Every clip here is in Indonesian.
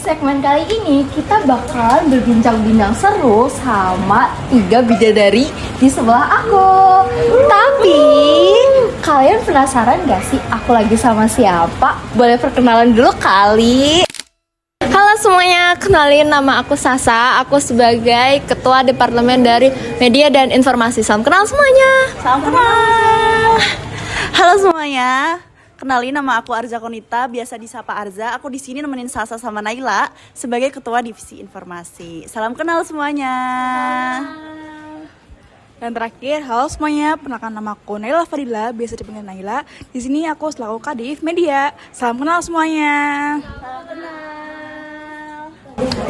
segmen kali ini kita bakal berbincang-bincang seru sama 3 bidadari di sebelah aku. Tapi kalian penasaran gak sih aku lagi sama siapa? Boleh perkenalan dulu kali. Halo semuanya, kenalin nama aku Sasa. Aku sebagai Ketua Departemen dari Media dan Informasi. Salam kenal semuanya. Salam kenal. Halo semuanya, kenalin nama aku Arza Konita, biasa disapa Arza. Aku di sini nemenin Sasa sama Naila sebagai Ketua Divisi Informasi. Salam kenal semuanya. Dan terakhir, halo semuanya, perkenalkan nama aku Naila Fadila, biasa dipanggil Naila. Di sini aku selaku Kadif Media. Salam kenal semuanya.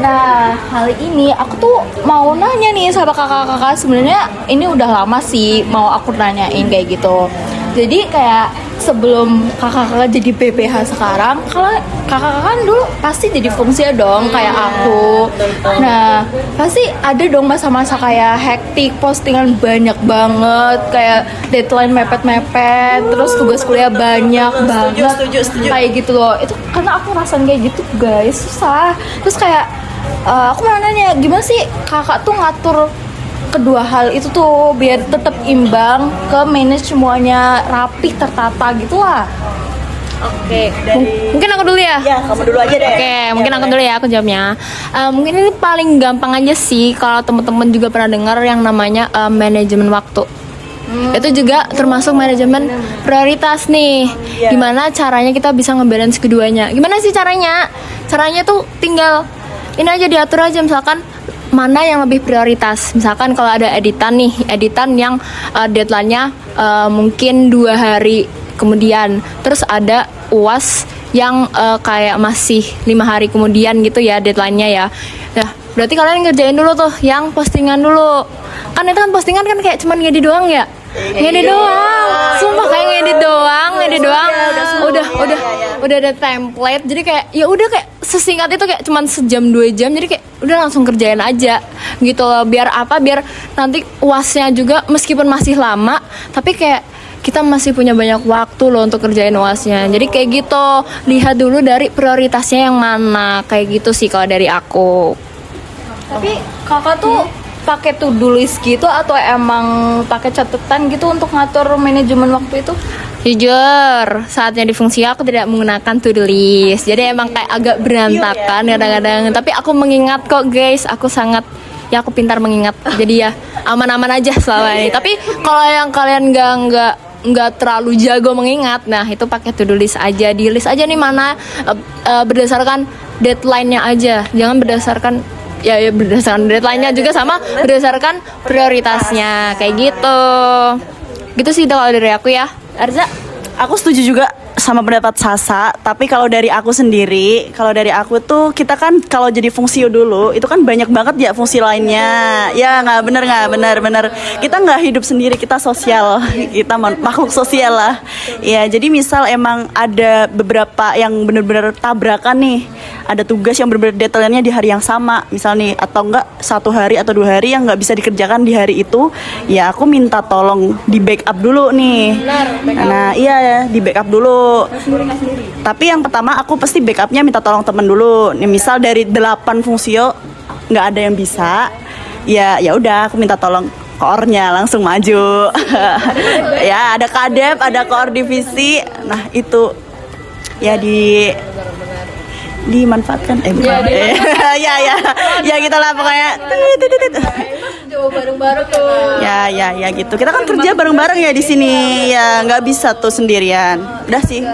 Nah, kali ini aku tuh mau nanya nih sama kakak-kakak. Sebenarnya ini udah lama sih mau aku nanyain kayak gitu. Jadi kayak sebelum kakak-kakak jadi PPH sekarang, kalau kakak-kakak dulu pasti jadi fungsinya dong kayak aku. Nah, pasti ada dong masa-masa kayak hektik, postingan banyak banget, kayak deadline mepet-mepet, terus tugas kuliah banyak banget. Setuju. Kayak gitu loh. Itu karena aku ngerasain kayak gitu, guys, susah. Terus kayak aku mau nanya, gimana sih kakak tuh ngatur kedua hal itu tuh biar tetap imbang, ke manage semuanya rapi, tertata gitu lah. Oke, mungkin aku dulu ya. Ya, kamu dulu aja deh. Oke, mungkin aku dulu ya, aku jawabnya. Mungkin ini paling gampang aja sih kalau teman-teman juga pernah dengar yang namanya manajemen waktu. Itu juga termasuk manajemen prioritas nih. Gimana caranya kita bisa ngebalance keduanya? Gimana sih caranya? Caranya tuh tinggal ini aja, diatur aja, misalkan mana yang lebih prioritas. Misalkan kalau ada editan yang deadline-nya mungkin 2 hari kemudian, terus ada UAS yang kayak masih 5 hari kemudian gitu ya deadline-nya ya. Nah, berarti kalian ngerjain dulu tuh yang postingan dulu. Kan itu kan postingan kan kayak cuman ngedit doang ya. Ngedit doang. Sumpah kayak ngedit doang. Udah ada template. Jadi kayak ya udah kayak sesingkat itu, kayak cuman sejam 2 jam. Jadi kayak udah langsung kerjain aja gitu loh. Biar apa? Biar nanti UASnya juga meskipun masih lama, tapi kayak kita masih punya banyak waktu loh untuk kerjain UASnya. Jadi kayak gitu, lihat dulu dari prioritasnya yang mana. Kayak gitu sih kalau dari aku. Tapi kakak tuh pakai to-do list gitu atau emang pakai catatan gitu untuk ngatur manajemen waktu itu? Jujur, saatnya di fungsi aku tidak menggunakan to-do list. Jadi emang kayak agak berantakan kadang-kadang. Tapi aku mengingat kok guys, aku aku pintar mengingat. Jadi ya aman-aman aja selama ini. Tapi kalau yang kalian nggak terlalu jago mengingat, nah itu pakai to-do list aja. Di list aja nih mana berdasarkan deadline-nya aja. Jangan berdasarkan berdasarkan deadline-nya juga, sama berdasarkan prioritasnya kayak gitu. Gitu sih kalau dari aku ya. Arza? Aku setuju juga sama pendapat Sasa, tapi kalau dari aku sendiri, kalau dari aku tuh kita kan kalau jadi fungsi dulu itu kan banyak banget ya fungsi lainnya. Ya nggak bener. Kita nggak hidup sendiri, kita sosial, kita makhluk sosial lah. Ya jadi misal emang ada beberapa yang bener-bener tabrakan nih, ada tugas yang bener-bener detailnya di hari yang sama, misal nih, atau enggak 1 hari atau 2 hari yang nggak bisa dikerjakan di hari itu, ya aku minta tolong di backup dulu nih. Nah iya, di backup dulu. Tapi yang pertama aku pasti backupnya minta tolong temen dulu. Nih, misal dari 8 fungsio nggak ada yang bisa, ya udah aku minta tolong koornya langsung maju. Ya ada kadep, ada koor divisi. Nah itu ya dimanfaatkan ya gitu lah pokoknya. Bareng-bareng tuh. Ya gitu. Kita kan kerja bareng-bareng ya di sini. Ya nggak bisa tuh sendirian. Udah sih.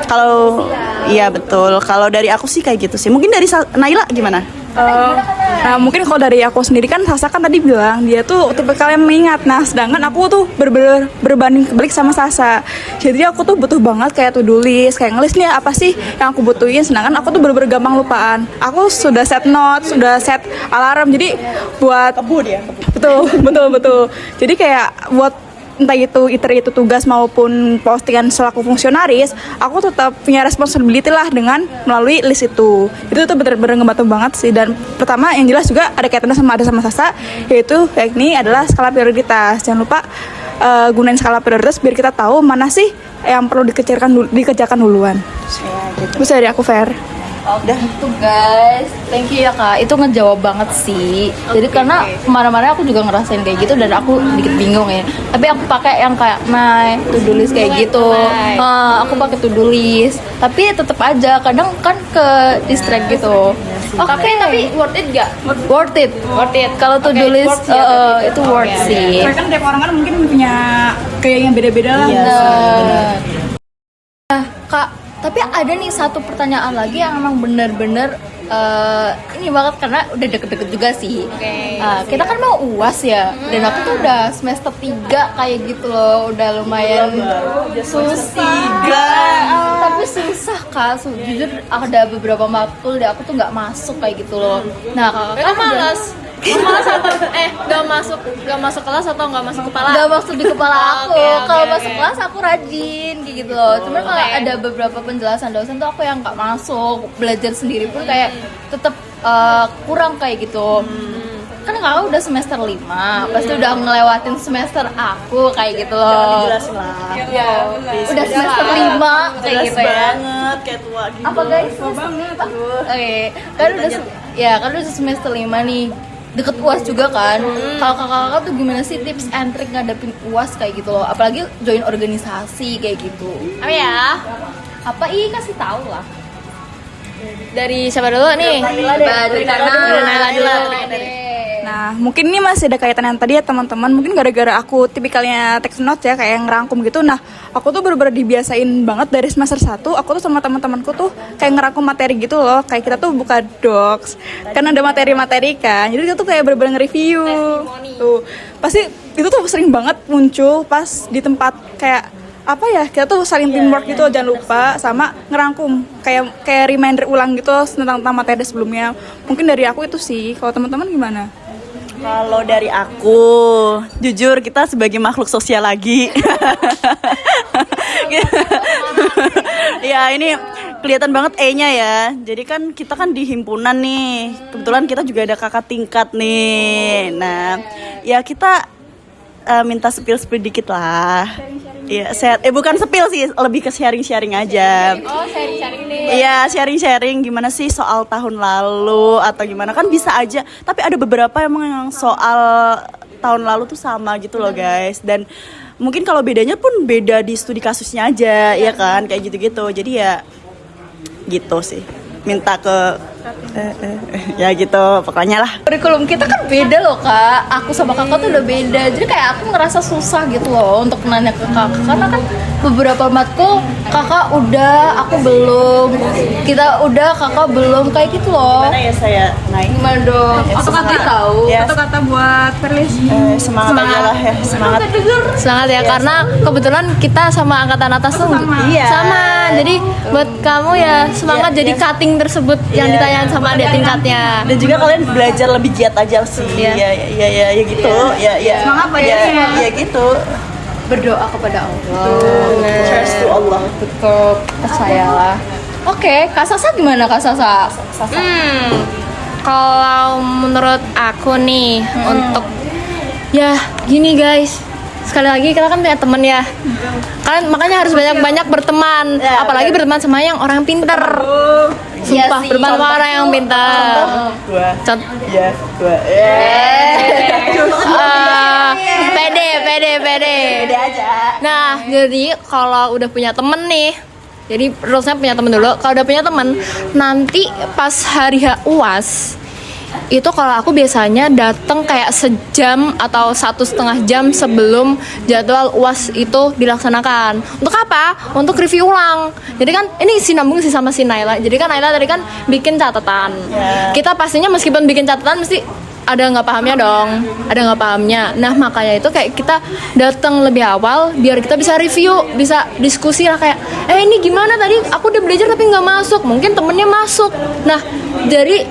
Kalau iya betul. Kalau dari aku sih kayak gitu sih. Mungkin dari Naila gimana? Nah mungkin kalau dari aku sendiri kan Sasa kan tadi bilang dia tuh tipe kalian mengingat. Nah sedangkan aku tuh berbanding kebalik sama Sasa. Jadi aku tuh butuh banget kayak to-do list, kayak ngelis nih apa sih yang aku butuhin. Sedangkan aku tuh bener-bener gampang lupaan. Aku sudah set note, sudah set alarm. Jadi buat Kebun ya. Betul. Jadi kayak buat entah itu tugas maupun postingan selaku fungsionaris, aku tetap punya responsibility lah dengan melalui list itu tuh benar-benar ngebantu banget sih. Dan pertama yang jelas juga ada kaitannya sama Sasa, yaitu yakni adalah skala prioritas. Jangan lupa gunain skala prioritas biar kita tahu mana sih yang perlu dikerjakan duluan. Bisa dari aku, Fer. Udah. Gitu guys, thank you ya kak. Itu ngejawab banget sih. Jadi karena kemarin-kemarin aku juga ngerasain kayak gitu dan aku dikit bingung ya. Tapi aku pakai yang kayak to-do list kayak gitu. Aku pakai to-do list. Tapi tetap aja kadang kan ke distract gitu. Oke, Tapi worth it gak? worth it. Kalau to-do list itu worth sih. Soalnya kan tiap orang kan mungkin punya kayak yang beda-beda lah. Nah, Kak, tapi ada nih satu pertanyaan lagi yang emang bener-bener ini banget karena udah deket-deket juga sih. Kita kan mau UAS ya, dan aku tuh udah semester 3 kayak gitu loh, udah lumayan susah. Tapi susah Kak, jujur ada beberapa matkul deh aku tuh nggak masuk kayak gitu loh. Nah, Kakak Malas atau gak masuk kelas atau gak masuk kepala? Gak maksud di kepala aku. Oke. Kalau masuk kelas aku rajin kayak gitu loh. Cuman kalau ada beberapa penjelasan dosen tuh aku yang nggak masuk. Belajar sendiri pun kayak tetap kurang kayak gitu. Kan kakak udah semester 5, pasti udah ngelewatin semester aku kayak gitu loh. Dijelasin lah. Udah semester 5 kayak Jelas gitu ya. banget kayak tua gitu. Apa guys? Oke, kan udah semester 5 nih. Deket UAS juga kan. Kalau kakak-kakak tuh gimana sih tips and trick ngadepin UAS kayak gitu loh, apalagi join organisasi kayak gitu. Apa ya? Apa kasih tahu lah. Dari siapa dulu nih? Dari Naila dulu. Nah, mungkin ini masih ada kaitan yang tadi ya teman-teman. Mungkin gara-gara aku tipikalnya text note ya, kayak yang ngerangkum gitu. Nah, aku tuh bener-bener dibiasain banget dari semester 1. Aku tuh sama teman-temanku tuh kayak ngerangkum materi gitu loh. Kayak kita tuh buka docs, kan ada materi-materi kan. Jadi kita tuh kayak bener-bener nge-review. Tuh, pasti itu tuh sering banget muncul pas di tempat kayak apa ya, kita tuh saling teamwork gitu, jangan lupa, sama ngerangkum kayak reminder ulang gitu tentang materi sebelumnya. Mungkin dari aku itu sih. Kalau teman-teman gimana? Kalau dari aku, jujur kita sebagai makhluk sosial lagi. Ya ini kelihatan banget E-nya ya. Jadi kan kita kan di himpunan nih. Kebetulan kita juga ada kakak tingkat nih. Nah, ya kita minta spill dikit lah. Iya, bukan spill sih, lebih ke sharing aja. Oh, sharing nih. Iya, sharing gimana sih soal tahun lalu atau gimana, kan bisa aja. Tapi ada beberapa emang yang soal tahun lalu tuh sama gitu loh guys. Dan mungkin kalau bedanya pun beda di studi kasusnya aja, ya kan, kayak gitu-gitu. Jadi ya gitu sih. Minta ke ya gitu pokoknya lah. Kurikulum kita kan beda loh Kak. Aku sama kakak tuh udah beda. Jadi kayak aku ngerasa susah gitu loh untuk nanya ke kakak, karena kan beberapa matkul kakak udah, aku belum. Kita udah, kakak belum, kayak gitu loh. Gimana ya saya naik? Gimana dong? Atau kata tahu. Ya, atau kata buat Perlis. semangat aja lah ya, semangat. Semangat ya, karena kebetulan kita sama angkatan atas tuh Iya. sama. Jadi buat kamu ya semangat jadi cutting tersebut yang ditanyain sama adik tingkatnya. Dan juga kalian belajar lebih giat aja sih. Ya gitu. Ya. Semangat ya, belajarnya. ya gitu. Berdoa kepada Allah. Cheers to Allah. Betul, percayalah. Oke, Kak Sasa gimana Kak Sasa? Kalau menurut aku nih untuk ya gini guys, sekali lagi kita kan punya temen ya, kalian makanya harus banyak-banyak berteman, Ya, apalagi berteman sama yang orang pinter. Sumpah, sih. berteman sama orang yang pinter. Dua. Contoh, Ya, dua. pede. Beda aja. Nah, jadi kalau udah punya temen nih, jadi rulesnya punya temen dulu. Kalau udah punya temen, nanti pas hari UAS itu kalau aku biasanya datang kayak sejam atau 1,5 jam sebelum jadwal UAS itu dilaksanakan. Untuk apa? Untuk review ulang. Jadi kan ini sinambung sih sama si Naila. Jadi kan Naila tadi kan bikin catatan. Kita pastinya meskipun bikin catatan mesti ada nggak pahamnya dong, ada nggak pahamnya. Nah makanya itu kayak kita datang lebih awal biar kita bisa review, bisa diskusi lah kayak, ini gimana tadi? Aku udah belajar tapi nggak masuk, mungkin temennya masuk. Nah jadi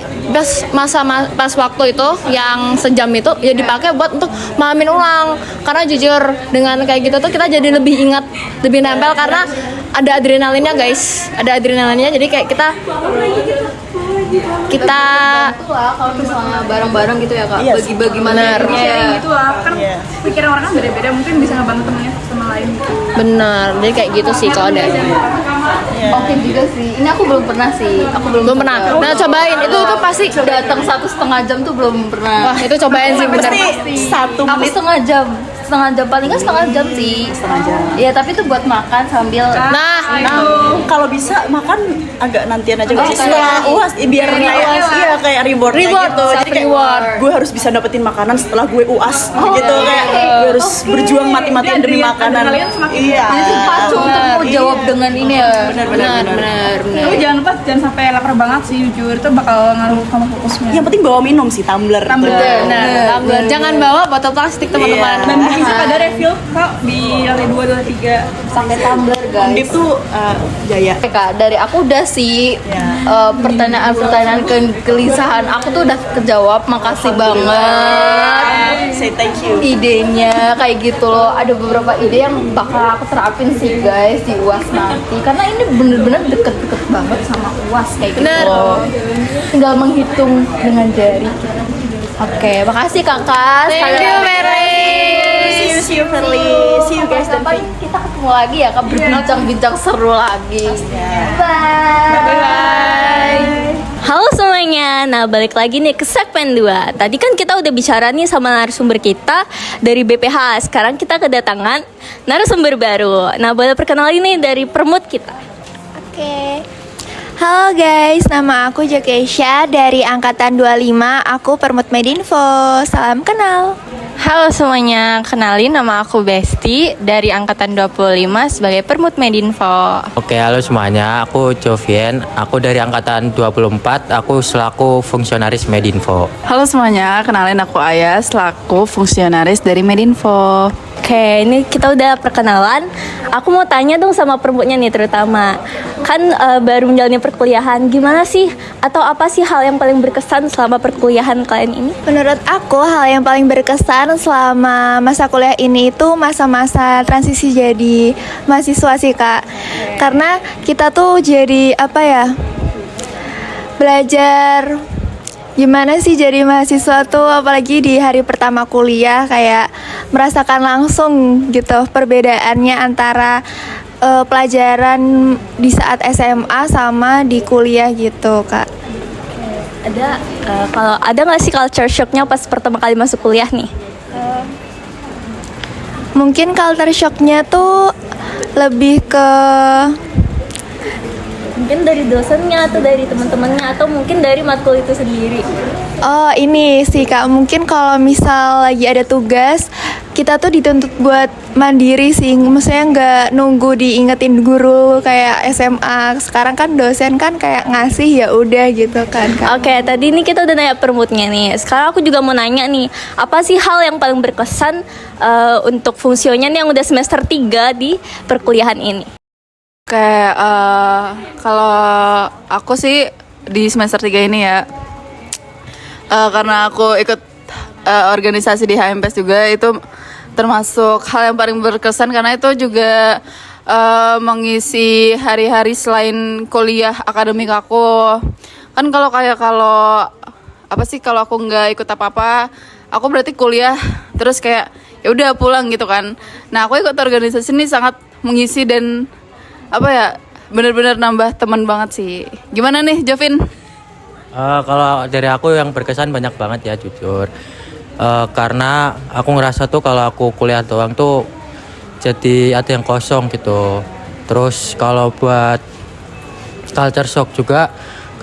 pas waktu itu yang sejam itu ya dipakai buat untuk mahamin ulang. Karena jujur dengan kayak gitu tuh kita jadi lebih ingat, lebih nempel karena ada adrenalinnya guys, ada adrenalinnya. Jadi kayak kita Bantu lah kalau misalnya bareng-bareng gitu ya Kak, Iya, bagi-bagi materinya. Sharing gitu lah, kan Iya. pikiran orang kan beda-beda, mungkin bisa ngebantu temennya sama lain gitu. bener, jadi kayak gitu sih kalau ada. Oke juga sih. Ini aku belum pernah sih. Aku belum Belum pernah. coba. Nah, cobain. Itu pasti Datang 1,5 jam tuh belum pernah. wah, itu cobain sih bener. Pasti 1 Aku menit. setengah jam paling nggak setengah jam sih. Setengah jam. Iya, tapi itu buat makan sambil Nah, Kalau bisa makan agak nantian aja nggak sih? Oh, Setelah kayak- UAS biar kayak iya kayak reward Reward, gitu. Jadi kayak self-reward. gue harus bisa dapetin makanan setelah gue UAS gitu kayak gue harus berjuang mati-matian demi makanan. Iya. jadi pacu untuk mau Iya. jawab dengan ini ya. benar. Tapi jangan lupa jangan sampai lapar banget sih, jujur itu bakal ngaruh sama fokusnya. Yang penting bawa minum sih tumbler. Tumbler. tuh. Benar. Tumbler. Jangan bawa botol plastik teman-teman. Iya. Dan bisa pada refill kok di lantai 2 dan 3. Sampai tumbler guys. Undip tuh Jaya. Kak, dari aku udah sih Ya. pertanyaan-pertanyaan kegelisahan aku tuh udah kejawab. Makasih banget Say thank you. idenya kayak gitu loh. Ada beberapa ide yang bakal aku terapin sih guys di UAS nanti. Karena ini bener-bener deket-deket banget sama UAS kayak gitu Bener. loh. Tinggal menghitung dengan jari. Oke, makasih kakak. Thank Sekali you, lagi. Mary. See you Verly. See you guys dan Kapan kita ketemu lagi ya kak, berbincang-bincang seru lagi. Bye. Halo semuanya, nah balik lagi nih ke segmen 2. Tadi kan kita udah bicara nih sama narasumber kita dari BPH. Sekarang kita kedatangan narasumber baru. Nah boleh perkenalin nih dari permut kita. Oke. Halo guys, nama aku Jokesha dari angkatan 25. Aku Permut Medinfo. Salam kenal. Halo semuanya, kenalin nama aku Besti dari angkatan 25 sebagai Permut Medinfo. Oke, halo semuanya. Aku Jovian. Aku dari angkatan 24. Aku selaku fungsionaris Medinfo. Halo semuanya, kenalin aku Aya selaku fungsionaris dari Medinfo. Oke, ini kita udah perkenalan. Aku mau tanya dong sama permutnya nih terutama. Kan baru menjalani perkuliahan, gimana sih? Atau apa sih hal yang paling berkesan selama perkuliahan kalian ini? Menurut aku hal yang paling berkesan selama masa kuliah ini itu masa-masa transisi jadi mahasiswa sih kak. Karena kita tuh jadi apa ya, belajar gimana sih jadi mahasiswa tuh, apalagi di hari pertama kuliah kayak merasakan langsung gitu perbedaannya antara pelajaran di saat SMA sama di kuliah gitu kak. Ada kalau ada nggak sih culture shocknya pas pertama kali masuk kuliah nih? Mungkin culture shocknya tuh lebih ke Mungkin dari dosennya atau dari teman-temannya atau mungkin dari matkul itu sendiri. oh ini sih kak, mungkin kalau misal lagi ada tugas kita tuh dituntut buat mandiri sih, maksudnya nggak nunggu diingetin guru kayak SMA. Sekarang kan dosen kan kayak ngasih ya udah gitu kan kak. Oke, tadi ini kita udah nanya permutnya nih. Sekarang aku juga mau nanya nih, apa sih hal yang paling berkesan untuk fungsionya nih yang udah semester 3 di perkuliahan ini? Kayak kalau aku sih di semester 3 ini ya, karena aku ikut organisasi di HMPS juga, itu termasuk hal yang paling berkesan karena itu juga mengisi hari-hari selain kuliah akademik aku. Kan kalau apa sih, kalau aku nggak ikut apa-apa, aku berarti kuliah terus kayak ya udah pulang gitu kan. Nah aku ikut organisasi ini sangat mengisi dan apa ya, benar-benar nambah teman banget sih. Gimana nih Jovin? Kalau dari aku yang berkesan banyak banget ya, jujur. Karena aku ngerasa tuh kalau aku kuliah doang tuh jadi ada yang kosong gitu. Terus kalau buat culture shock juga,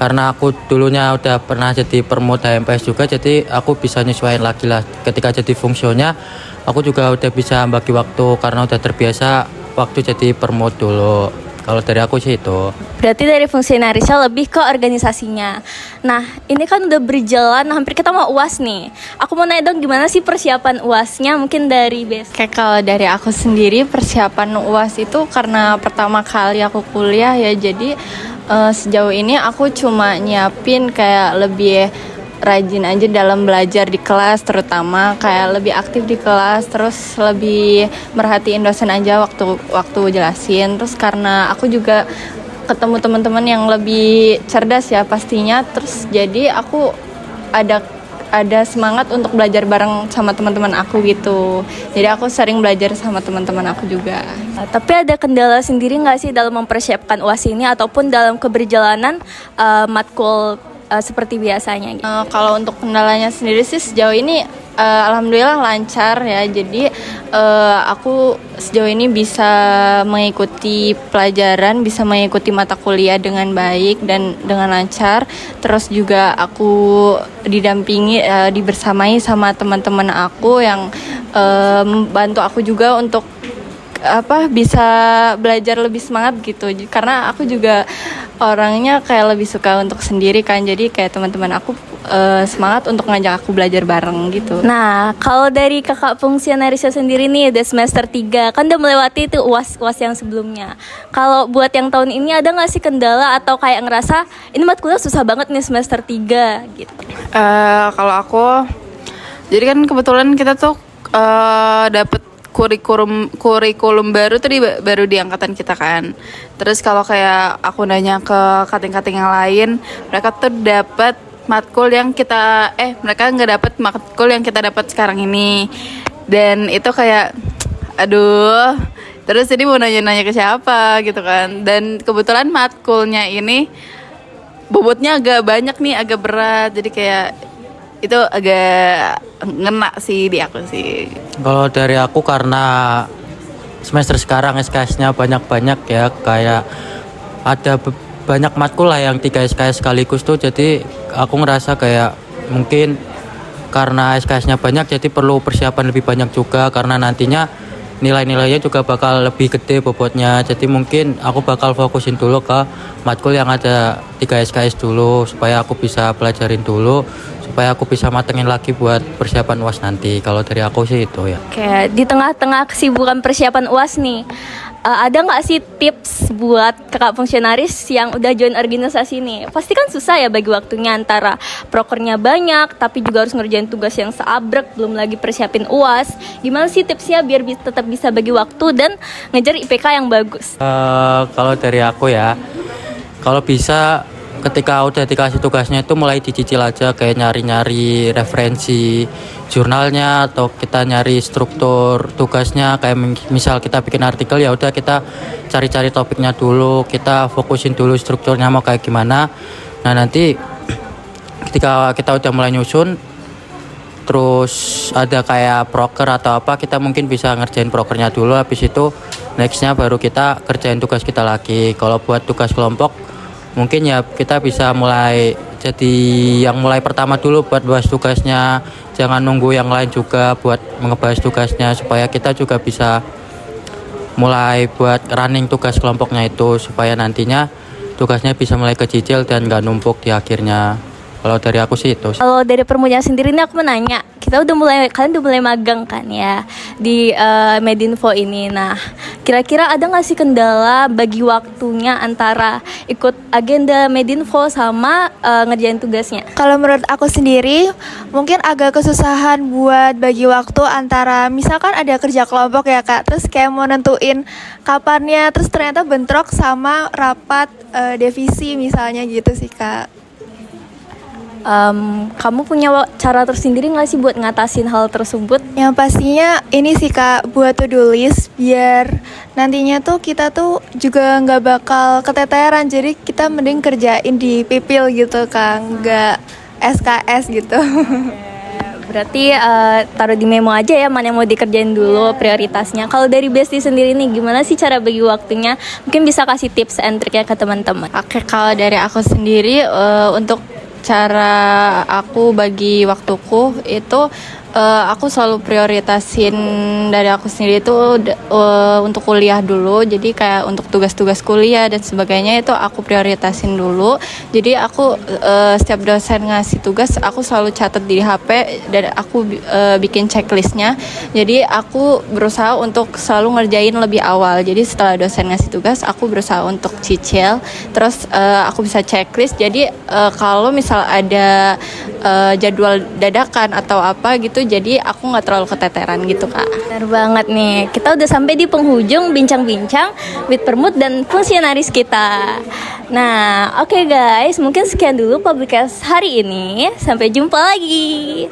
karena aku dulunya udah pernah jadi permut HMPS juga, jadi aku bisa nyesuaiin lagi lah. Ketika jadi fungsionya, aku juga udah bisa bagi waktu karena udah terbiasa waktu jadi permut dulu. Kalau dari aku sih itu. Berarti dari fungsionarisnya lebih ke organisasinya. Nah, ini kan udah berjalan hampir kita mau UAS nih. Aku mau nanya dong, gimana sih persiapan UASnya? Mungkin dari Bes. Kayak kalau dari aku sendiri persiapan UAS itu karena pertama kali aku kuliah ya, jadi sejauh ini aku cuma nyiapin kayak lebih rajin aja dalam belajar di kelas, terutama kayak lebih aktif di kelas, terus lebih merhatiin dosen aja waktu jelasin. Terus karena aku juga ketemu teman-teman yang lebih cerdas ya pastinya, terus jadi aku ada ada semangat untuk belajar bareng sama teman-teman aku gitu. Jadi aku sering belajar sama teman-teman aku juga. Tapi ada kendala sendiri nggak sih dalam mempersiapkan UAS ini ataupun dalam keberjalanan matkul seperti biasanya? Gitu? Kalau untuk kendalanya sendiri sih sejauh ini alhamdulillah lancar ya. Jadi aku sejauh ini bisa mengikuti pelajaran, bisa mengikuti mata kuliah dengan baik dan dengan lancar. Terus juga aku didampingi, dibersamai sama teman-teman aku yang membantu aku juga untuk bisa belajar lebih semangat gitu. Karena aku juga orangnya kayak lebih suka untuk sendiri kan. Jadi kayak teman-teman aku semangat untuk ngajak aku belajar bareng gitu. Nah, kalau dari kakak fungsionarisnya sendiri nih, udah semester 3, kan udah melewati itu UAS yang sebelumnya. Kalau buat yang tahun ini ada nggak sih kendala atau kayak ngerasa ini matkulnya susah banget nih semester 3 gitu? Kalau aku, jadi kan kebetulan kita tuh dapet kurikulum baru tuh baru di angkatan kita kan. Terus kalau kayak aku nanya ke kating-kating yang lain, mereka tuh dapat matkul yang mereka nggak dapat matkul yang kita dapat sekarang ini. Dan itu kayak aduh, terus jadi mau nanya-nanya ke siapa gitu kan. Dan kebetulan matkulnya ini bobotnya agak banyak nih, agak berat. Jadi kayak itu agak ngena sih di aku sih. Kalau dari aku karena semester sekarang SKS-nya banyak-banyak ya, kayak ada banyak matkul lah yang 3 SKS sekaligus tuh, jadi aku ngerasa kayak mungkin karena SKS-nya banyak jadi perlu persiapan lebih banyak juga, karena nantinya nilai-nilainya juga bakal lebih gede bobotnya. Jadi mungkin aku bakal fokusin dulu ke matkul yang ada 3 SKS dulu supaya aku bisa pelajarin dulu, supaya aku bisa matengin lagi buat persiapan UAS nanti. Kalau dari aku sih itu ya. Kayak di tengah-tengah kesibukan persiapan UAS nih, ada nggak sih tips buat kakak fungsionaris yang udah join organisasi nih? Pasti kan susah ya bagi waktunya, antara prokernya banyak tapi juga harus ngerjain tugas yang seabrek, belum lagi persiapin UAS. Gimana sih tipsnya biar tetap bisa bagi waktu dan ngejar IPK yang bagus? Kalau dari aku ya, kalau bisa ketika udah dikasih tugasnya itu mulai dicicil aja, kayak nyari-nyari referensi jurnalnya atau kita nyari struktur tugasnya. Kayak misal kita bikin artikel, ya udah kita cari-cari topiknya dulu, kita fokusin dulu strukturnya mau kayak gimana. Nah nanti ketika kita udah mulai nyusun, terus ada kayak proker atau apa, kita mungkin bisa ngerjain prokernya dulu, habis itu nextnya baru kita kerjain tugas kita lagi. Kalau buat tugas kelompok mungkin ya kita bisa mulai jadi yang mulai pertama dulu buat bahas tugasnya, jangan nunggu yang lain juga buat ngebahas tugasnya, supaya kita juga bisa mulai buat running tugas kelompoknya itu, supaya nantinya tugasnya bisa mulai kecicil dan gak numpuk di akhirnya. Kalau dari aku sih itu. Kalau dari Permuja sendiri nih aku mau nanya, kalian udah mulai magang kan ya di Medinfo ini. Nah, kira-kira ada nggak sih kendala bagi waktunya antara ikut agenda Medinfo sama ngerjain tugasnya? Kalau menurut aku sendiri, mungkin agak kesusahan buat bagi waktu antara misalkan ada kerja kelompok ya Kak, terus kayak mau nentuin kapannya, terus ternyata bentrok sama rapat divisi misalnya gitu sih Kak. Kamu punya cara tersendiri nggak sih buat ngatasin hal tersebut? Yang pastinya ini sih Kak, buat to-do list biar nantinya tuh kita tuh juga nggak bakal keteteran. Jadi kita mending kerjain di pipil gitu Kak, nggak SKS gitu. Berarti taruh di memo aja ya mana yang mau dikerjain dulu prioritasnya. Kalau dari Besti sendiri nih, gimana sih cara bagi waktunya? Mungkin bisa kasih tips and triknya ke teman-teman. Oke, kalau dari aku sendiri untuk cara aku bagi waktuku itu aku selalu prioritasin dari aku sendiri itu untuk kuliah dulu. Jadi kayak untuk tugas-tugas kuliah dan sebagainya itu aku prioritasin dulu. Jadi aku setiap dosen ngasih tugas aku selalu catat di HP dan aku bikin checklistnya. Jadi aku berusaha untuk selalu ngerjain lebih awal. Jadi setelah dosen ngasih tugas aku berusaha untuk cicil. Terus aku bisa checklist. Jadi kalau misal ada jadwal dadakan atau apa gitu, jadi aku nggak terlalu keteteran gitu Kak. Benar banget nih, kita udah sampai di penghujung bincang-bincang with Permut dan fungsionaris kita. Nah, oke guys, mungkin sekian dulu podcast hari ini. Sampai jumpa lagi.